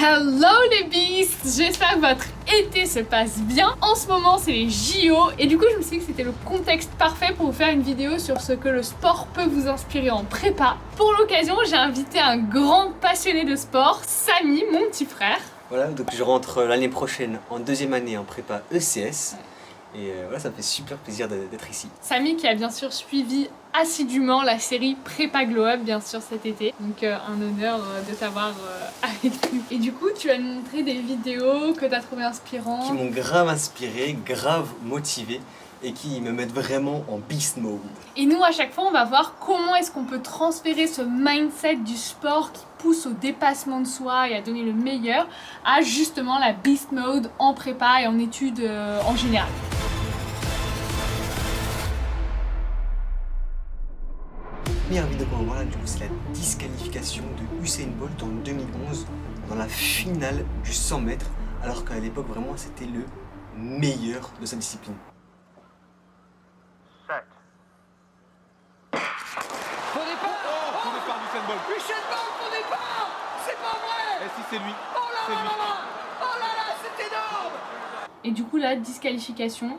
Hello les beasts, j'espère que votre été se passe bien. En ce moment c'est les JO et du coup je me suis dit que c'était le contexte parfait pour vous faire une vidéo sur ce que le sport peut vous inspirer en prépa. Pour l'occasion j'ai invité un grand passionné de sport, Samy, mon petit frère. Voilà, donc je rentre l'année prochaine en deuxième année en prépa ECS. Et voilà, ça me fait super plaisir d'être ici. Samy qui a bien sûr suivi assidûment la série Prépa Glow Up bien sûr cet été. Donc un honneur de t'avoir avec nous. Et du coup tu vas nous montrer des vidéos que tu as trouvées inspirantes. Qui m'ont grave inspiré, grave motivé et qui me mettent vraiment en beast mode. Et nous à chaque fois on va voir comment est-ce qu'on peut transférer ce mindset du sport qui pousse au dépassement de soi et à donner le meilleur à justement la beast mode en prépa et en études en général. La première vidéo qu'on va voir là, du coup, c'est la disqualification de Usain Bolt en 2011 dans la finale du 100 mètres, alors qu'à l'époque, vraiment, c'était le meilleur de sa discipline. Faux départ. Oh, faux départ d'Usain Bolt. Usain Bolt, faux départ. C'est pas vrai. Et si c'est lui? Oh là C'est là lui. là là. Oh là là, c'est énorme. Et du coup la disqualification.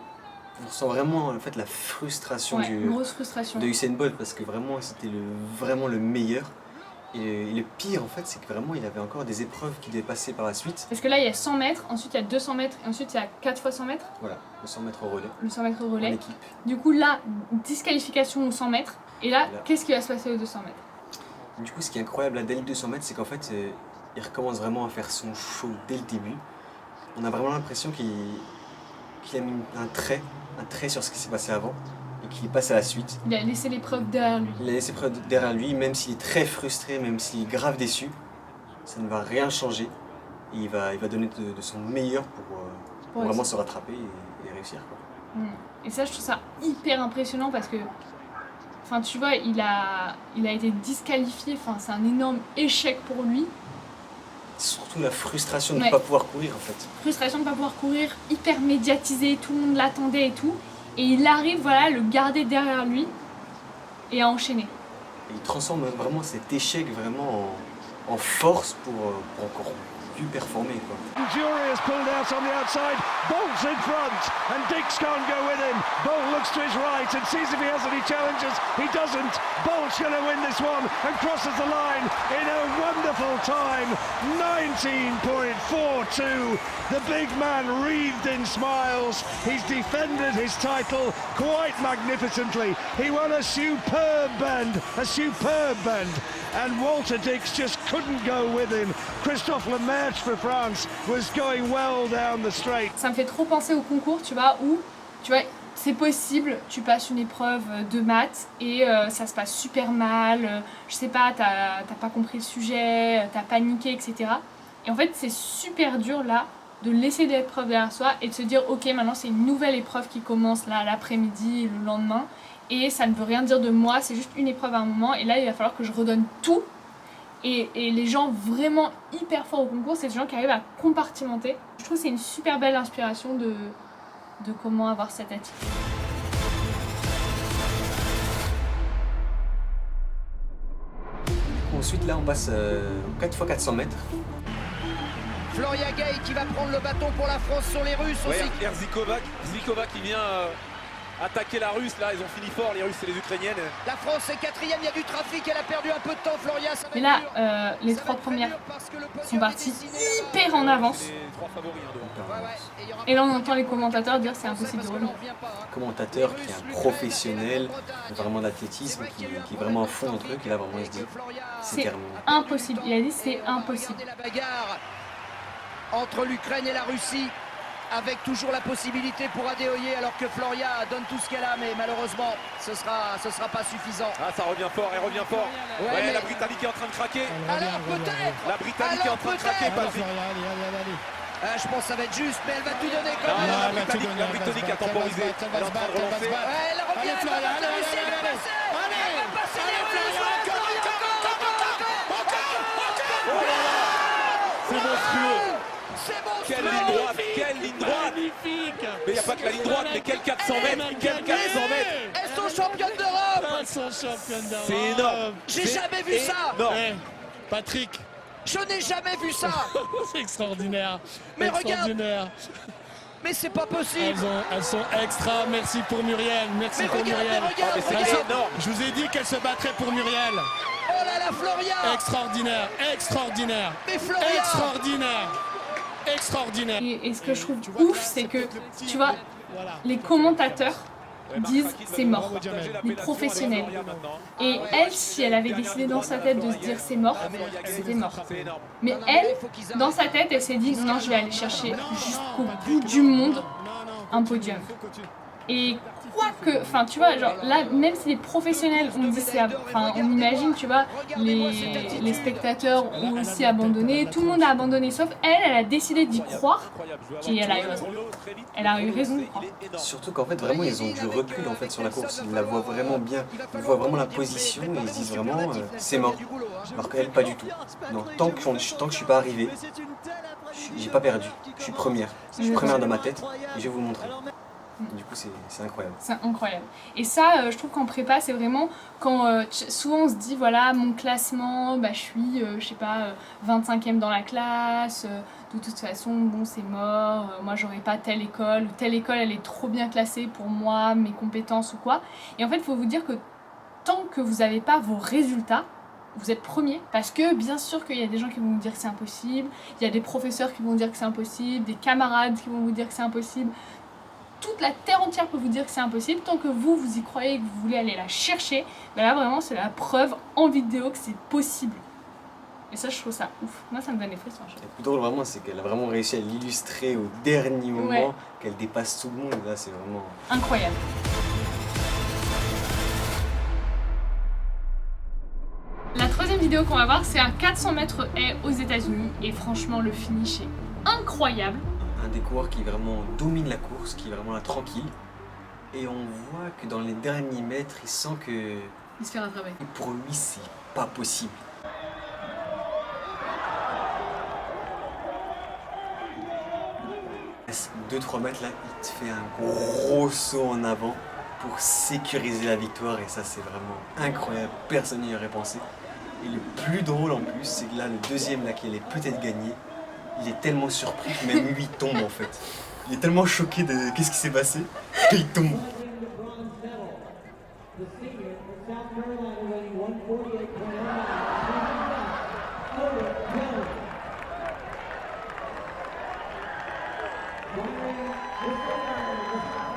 On ressent vraiment en fait, la frustration Une grosse frustration. de Usain Bolt parce que vraiment, c'était vraiment le meilleur. Et le pire en fait, c'est que vraiment, il avait encore des épreuves qu'il devait passer par la suite. Parce que là il y a 100 mètres, ensuite il y a 200 mètres et ensuite il y a 4 fois 100 mètres. Voilà, le 100 mètres au relais. Le 100 mètres au En relais. équipe. Du coup là, disqualification au 100 mètres. Et là, qu'est-ce qui va se passer aux 200 mètres? Du coup, ce qui est incroyable là, dès le 200 mètres, c'est qu'en fait, il recommence vraiment à faire son show dès le début. On a vraiment l'impression qu'il a mis un trait sur ce qui s'est passé avant et qu'il passe à la suite. Il a laissé l'épreuve derrière lui. Il a laissé preuve derrière lui, même s'il est très frustré, même s'il est grave déçu, ça ne va rien changer. Et il va donner de son meilleur pour vraiment se rattraper et réussir, quoi. Et ça, je trouve ça hyper impressionnant parce que, enfin, tu vois, il a été disqualifié. Enfin, c'est un énorme échec pour lui. Surtout la frustration de ne pas pouvoir courir, en fait. Frustration de ne pas pouvoir courir, hyper médiatisé, tout le monde l'attendait et tout. Et il arrive, voilà, à le garder derrière lui et à enchaîner. Et il transforme vraiment cet échec vraiment en force pour encore plus performer, quoi. Jury has pulled out on the outside. Bolt's in front, and Dix can't go with him. Bolt looks to his right and sees if he has any challenges. He doesn't. Bolt's going to win this one and crosses the line in a wonderful time. 19.42. The big man wreathed in smiles. He's defended his title quite magnificently. He won a superb bend, and Walter Dix just couldn't go with him. Christophe Lemaire for France was going well down the straight. Ça me fait trop penser au concours, tu vois, où, tu vois, c'est possible, tu passes une épreuve de maths et ça se passe super mal, je sais pas, t'as pas compris le sujet, t'as paniqué, etc. Et en fait, c'est super dur là de laisser l'épreuve derrière soi et de se dire ok, maintenant c'est une nouvelle épreuve qui commence là l'après-midi, le lendemain, et ça ne veut rien dire de moi, c'est juste une épreuve à un moment, et là il va falloir que je redonne tout. Et les gens vraiment hyper forts au concours, c'est les gens qui arrivent à compartimenter. Je trouve que c'est une super belle inspiration de comment avoir cette attitude. Ensuite, là, on passe 4x400 mètres. Floria Gay qui va prendre le bâton pour la France sur les Russes aussi. Ouais, Zikova qui vient attaquer la Russe. Là, ils ont fini fort, les Russes et les Ukrainiennes. La France est quatrième, il y a du trafic, elle a perdu un peu de temps, Floria. Ça va Mais être là, dur. les Ça trois va être très premières dur parce que le podium sont est parties dessiné là-bas. hyper en avance. Les trois favoris, hein, devant. Ouais, et il y aura Et là, on pas entend les commentateurs dire c'est Français impossible de parce que revenir. l'on revient pas, hein. Commentateur qui est un professionnel, vraiment d'athlétisme, qui est vraiment à fond dans le truc, et là, vraiment, il se dit c'est C'est terminé. impossible. Il a dit c'est impossible. Regardez la bagarre entre l'Ukraine et la Russie, avec toujours la possibilité pour Adeoye, alors que Floria donne tout ce qu'elle a, mais malheureusement, ce sera pas suffisant. Ah, ça revient fort, elle revient fort. Ouais, Ouais, mais- la Britannique est en train de craquer. Alors peut-être. La Britannique est en train de craquer, Patrick. Ah, je pense que ça va être juste, mais elle va tout donner quand Non, même. la Britannique a temporisé. Elle est en train de relancer. Ouais, elle revient, elle va passer Russie, elle va passer. Elle va passer les Russes. C'est monstrueux. C'est bon. Quelle ligne droite, quelle ligne droite. Magnifique. Mais il n'y a pas que la ligne droite, mais quel 400 mètres, quel 400 mètres. Elles sont championnes d'Europe. Elles sont championnes d'Europe. C'est énorme. J'ai jamais vu ça. Non. Eh, Patrick, Je n'ai jamais vu ça. C'est extraordinaire. Mais regarde. Extraordinaire. Mais c'est pas possible. Elles sont extra. Merci pour Muriel. Merci Mais pour regarde, Muriel. mais regarde, mais c'est regarde. énorme. Je vous ai dit qu'elle se battrait pour Muriel. Oh là là, Floria. Extraordinaire. Extraordinaire. Mais Floria. Extraordinaire. Extraordinaire. Et ce que je trouve ouf, c'est que, tu vois, les commentateurs disent c'est mort, les professionnels. Et elle, si elle avait décidé dans sa tête de se dire c'est mort, c'était mort. Mais elle, dans sa tête, elle s'est dit non, je vais aller chercher jusqu'au bout du monde un podium. Et quoi que, enfin tu vois, genre là, même si les professionnels ont dit c'est, enfin on imagine, tu vois, les spectateurs ont aussi abandonné, tout le monde a abandonné, sauf elle, elle a décidé d'y croire et elle a eu raison. Elle a eu raison de croire. Surtout qu'en fait vraiment ils ont du recul en fait sur la course, ils la voient vraiment bien, ils voient vraiment la position et ils se disent vraiment c'est mort. Alors qu'elle pas du tout. Non, tant que je suis pas arrivé, j'ai pas perdu, je suis première dans ma tête et je vais vous le montrer. Du coup, c'est incroyable. C'est incroyable. Et ça, je trouve qu'en prépa, c'est vraiment quand souvent on se dit, voilà, mon classement, bah, je suis, je sais pas, 25e dans la classe, de toute façon, bon, c'est mort, moi, j'aurais pas telle école elle est trop bien classée pour moi, mes compétences ou quoi. Et en fait, il faut vous dire que tant que vous n'avez pas vos résultats, vous êtes premier, parce que bien sûr qu'il y a des gens qui vont vous dire que c'est impossible, il y a des professeurs qui vont dire que c'est impossible, des camarades qui vont vous dire que c'est impossible. Toute la terre entière peut vous dire que c'est impossible, tant que vous y croyez et que vous voulez aller la chercher, ben là vraiment c'est la preuve en vidéo que c'est possible. Et ça je trouve ça ouf, moi ça me donne des frissons. Le plus drôle vraiment c'est qu'elle a vraiment réussi à l'illustrer au dernier moment, qu'elle dépasse tout le monde, là c'est vraiment... incroyable. La troisième vidéo qu'on va voir c'est un 400 mètres haies aux États-Unis et franchement le finish est incroyable. Un des coureurs qui vraiment domine la course, qui est vraiment là tranquille. Et on voit que dans les derniers mètres, il sent que... il se fait rattraper. Pour lui, c'est pas possible. Il reste 2-3 mètres là, il te fait un gros saut en avant pour sécuriser la victoire. Et ça, c'est vraiment incroyable. Personne n'y aurait pensé. Et le plus drôle en plus, c'est que là, le deuxième là, qui allait peut-être gagner, il est tellement surpris que même lui il tombe en fait. Il est tellement choqué de qu'est-ce qui s'est passé qu'il tombe.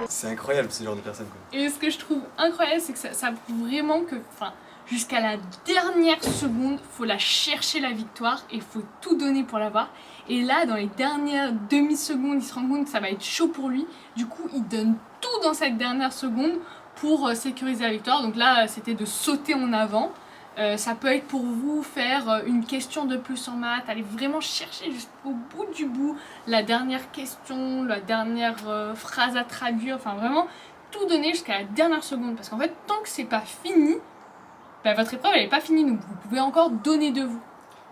C'est incroyable ce genre de personne quoi. Et ce que je trouve incroyable c'est que ça prouve vraiment que, enfin, jusqu'à la dernière seconde, faut la chercher la victoire et faut tout donner pour l'avoir. Et là, dans les dernières demi-secondes, il se rend compte que ça va être chaud pour lui. Du coup, il donne tout dans cette dernière seconde pour sécuriser la victoire. Donc là, c'était de sauter en avant. Ça peut être pour vous faire une question de plus en maths, aller vraiment chercher jusqu'au bout du bout la dernière question, la dernière phrase à traduire, enfin vraiment tout donner jusqu'à la dernière seconde. Parce qu'en fait, tant que c'est pas fini, bah, votre épreuve elle n'est pas finie, donc vous pouvez encore donner de vous.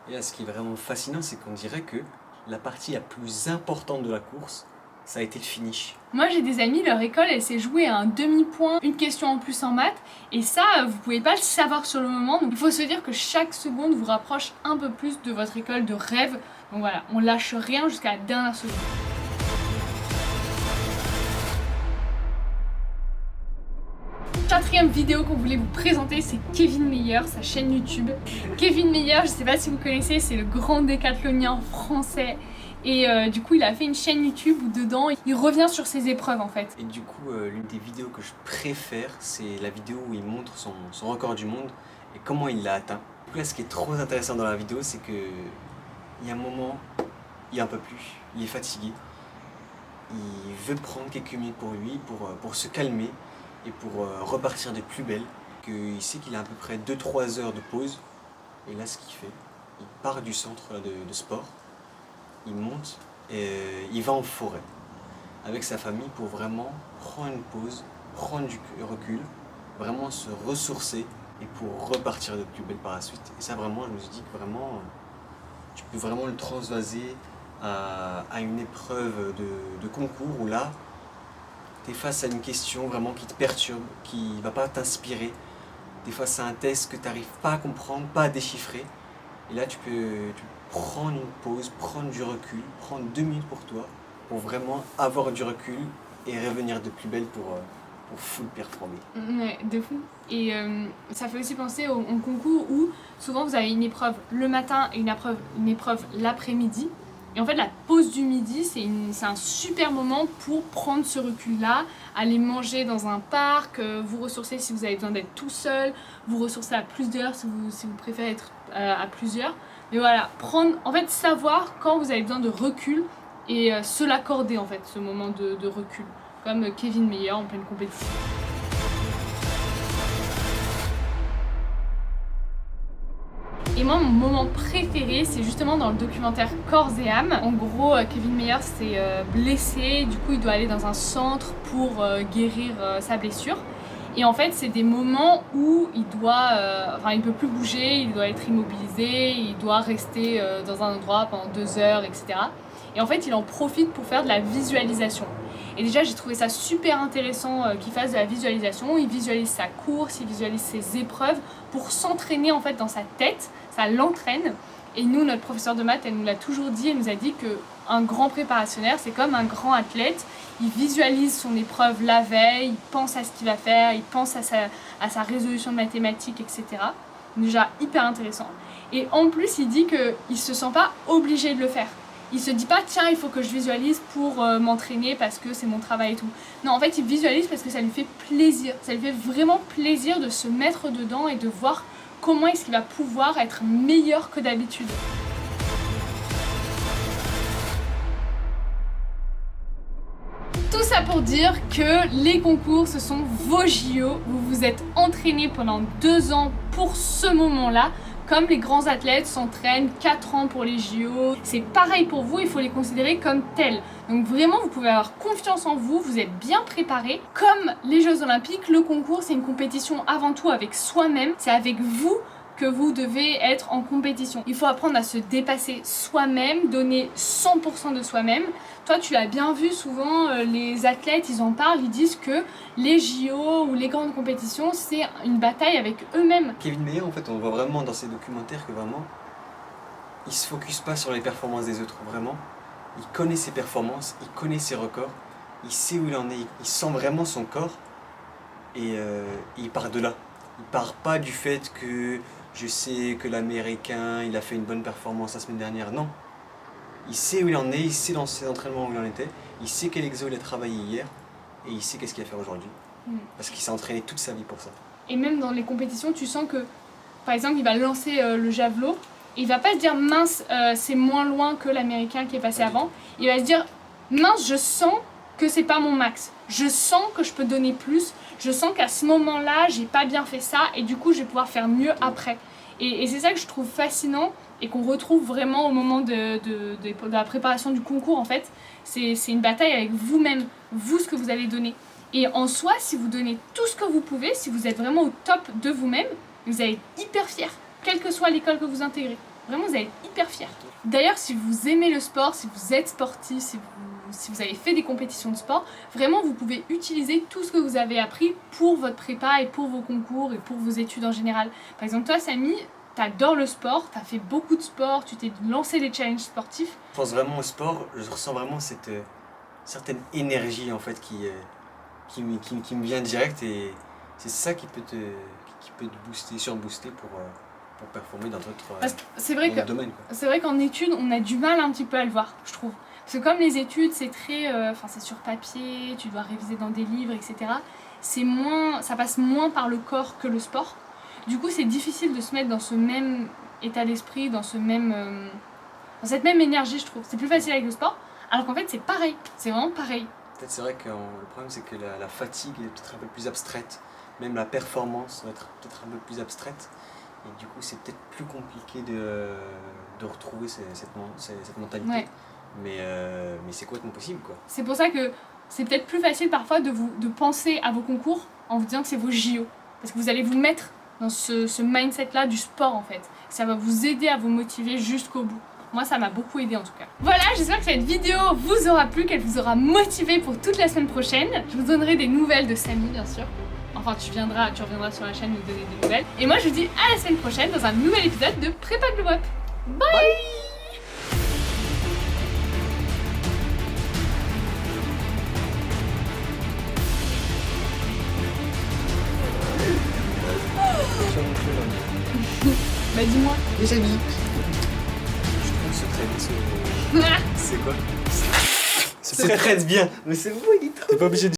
Et là, ce qui est vraiment fascinant, c'est qu'on dirait que la partie la plus importante de la course, ça a été le finish. Moi j'ai des amis, leur école elle s'est jouée à un demi-point, une question en plus en maths, et ça vous pouvez pas le savoir sur le moment, donc il faut se dire que chaque seconde vous rapproche un peu plus de votre école de rêve. Donc voilà, on lâche rien jusqu'à la dernière seconde. Quatrième vidéo qu'on voulait vous présenter, c'est Kevin Meyer, sa chaîne YouTube. Kevin Meyer, je sais pas si vous connaissez, c'est le grand décathlonien français. Et du coup, il a fait une chaîne YouTube où dedans, il revient sur ses épreuves en fait. Et du coup, l'une des vidéos que je préfère, c'est la vidéo où il montre son record du monde et comment il l'a atteint. Du coup, là, ce qui est trop intéressant dans la vidéo, c'est que il y a un moment, il en peut plus, il est fatigué. Il veut prendre quelques minutes pour lui, pour se calmer et pour repartir de plus belle. Il sait qu'il a à peu près 2-3 heures de pause. Et là, ce qu'il fait, il part du centre là, de sport. Il monte et il va en forêt avec sa famille pour vraiment prendre une pause, prendre du recul, vraiment se ressourcer et pour repartir de plus belle par la suite. Et ça vraiment, je me suis dit que vraiment, tu peux vraiment le transvaser à une épreuve de concours où là, tu es face à une question vraiment qui te perturbe, qui ne va pas t'inspirer. Tu es face à un test que tu n'arrives pas à comprendre, pas à déchiffrer. Et là, tu prendre une pause, prendre du recul, prendre 2 minutes pour toi, pour vraiment avoir du recul et revenir de plus belle pour full performer. Ouais, de fou. Et ça fait aussi penser au concours où souvent vous avez une épreuve le matin et une épreuve l'après-midi. Et en fait, la pause du midi, c'est un super moment pour prendre ce recul-là, aller manger dans un parc, vous ressourcer si vous avez besoin d'être tout seul, vous ressourcer à plusieurs si vous préférez être à plusieurs. Mais voilà, savoir quand vous avez besoin de recul et se l'accorder en fait, ce moment de recul, comme Kevin Mayer en pleine compétition. Et moi, mon moment préféré, c'est justement dans le documentaire Corps et âme. En gros, Kevin Mayer s'est blessé, du coup il doit aller dans un centre pour guérir sa blessure. Et en fait, c'est des moments où il peut plus bouger, il doit être immobilisé, il doit rester dans un endroit pendant 2 heures, etc. Et en fait, il en profite pour faire de la visualisation. Et déjà, j'ai trouvé ça super intéressant qu'il fasse de la visualisation. Il visualise sa course, il visualise ses épreuves pour s'entraîner en fait dans sa tête. Ça l'entraîne. Et nous, notre professeur de maths, elle nous l'a toujours dit, elle nous a dit qu'un grand préparationnaire, c'est comme un grand athlète. Il visualise son épreuve la veille, il pense à ce qu'il va faire, il pense à sa résolution de mathématiques, etc. Déjà hyper intéressant. Et en plus, il dit qu'il ne se sent pas obligé de le faire. Il se dit pas tiens il faut que je visualise pour m'entraîner parce que c'est mon travail et tout. Non, en fait il visualise parce que ça lui fait plaisir. Ça lui fait vraiment plaisir de se mettre dedans et de voir comment est-ce qu'il va pouvoir être meilleur que d'habitude. Tout ça pour dire que les concours, ce sont vos JO. Vous vous êtes entraînés pendant 2 ans pour ce moment-là. Comme les grands athlètes s'entraînent 4 ans pour les JO, c'est pareil pour vous, il faut les considérer comme tels. Donc vraiment, vous pouvez avoir confiance en vous, vous êtes bien préparés. Comme les Jeux Olympiques, le concours, c'est une compétition avant tout avec soi-même. C'est avec vous que vous devez être en compétition. Il faut apprendre à se dépasser soi-même, donner 100% de soi-même. Toi, tu l'as bien vu, souvent, les athlètes, ils en parlent, ils disent que les JO ou les grandes compétitions, c'est une bataille avec eux-mêmes. Kevin Mayer, en fait, on voit vraiment dans ses documentaires que vraiment, il se focus pas sur les performances des autres, vraiment. Il connaît ses performances, il connaît ses records, il sait où il en est, il sent vraiment son corps et il part de là. Il part pas du fait que je sais que l'Américain, il a fait une bonne performance la semaine dernière, non. Il sait où il en est, il sait dans ses entraînements où il en était, il sait quel exo il a travaillé hier et il sait qu'est-ce qu'il va faire aujourd'hui. Parce qu'il s'est entraîné toute sa vie pour ça. Et même dans les compétitions, tu sens que, par exemple, il va lancer le javelot, et il va pas se dire mince, c'est moins loin que l'Américain qui est passé avant. Il va se dire mince, je sens que c'est pas mon max. Je sens que je peux donner plus. Je sens qu'à ce moment-là, j'ai pas bien fait ça et du coup, je vais pouvoir faire mieux après. Et c'est ça que je trouve fascinant et qu'on retrouve vraiment au moment de la préparation du concours en fait. C'est une bataille avec vous-même, vous ce que vous allez donner. Et en soi, si vous donnez tout ce que vous pouvez, si vous êtes vraiment au top de vous-même, vous allez être hyper fiers, quelle que soit l'école que vous intégrez. Vraiment, vous allez être hyper fiers. D'ailleurs, si vous aimez le sport, si vous êtes sportif, si vous avez fait des compétitions de sport, vraiment, vous pouvez utiliser tout ce que vous avez appris pour votre prépa et pour vos concours et pour vos études en général. Par exemple, toi, Samy, t'adores le sport, t'as fait beaucoup de sport, tu t'es lancé des challenges sportifs. Je pense vraiment au sport, je ressens vraiment cette certaine énergie en fait qui me vient direct et c'est ça qui peut te booster, surbooster pour performer dans d'autres domaines. C'est vrai qu'en études, on a du mal un petit peu à le voir, je trouve. Parce que comme les études, c'est très, c'est sur papier, tu dois réviser dans des livres, etc. Ça passe moins par le corps que le sport. Du coup, c'est difficile de se mettre dans ce même état d'esprit, dans cette même énergie, je trouve. C'est plus facile avec le sport, alors qu'en fait, c'est pareil. C'est vraiment pareil. Peut-être c'est vrai que le problème, c'est que la fatigue est peut-être un peu plus abstraite. Même la performance va être peut-être un peu plus abstraite. Et du coup, c'est peut-être plus compliqué de retrouver cette mentalité. Ouais. Mais c'est complètement possible, quoi. C'est pour ça que c'est peut-être plus facile parfois de penser à vos concours en vous disant que c'est vos JO. Parce que vous allez vous mettre dans ce mindset-là du sport, en fait. Ça va vous aider à vous motiver jusqu'au bout. Moi, ça m'a beaucoup aidé en tout cas. Voilà, j'espère que cette vidéo vous aura plu, qu'elle vous aura motivé pour toute la semaine prochaine. Je vous donnerai des nouvelles de Samy, bien sûr. Enfin, tu reviendras sur la chaîne nous donner des nouvelles. Et moi, je vous dis à la semaine prochaine dans un nouvel épisode de Prépa Glow Up. Bye. Bah dis-moi. Les amis. Je prends secret, c'est quoi? Secret bien. Mais c'est beau, il est trop. T'es pas obligé de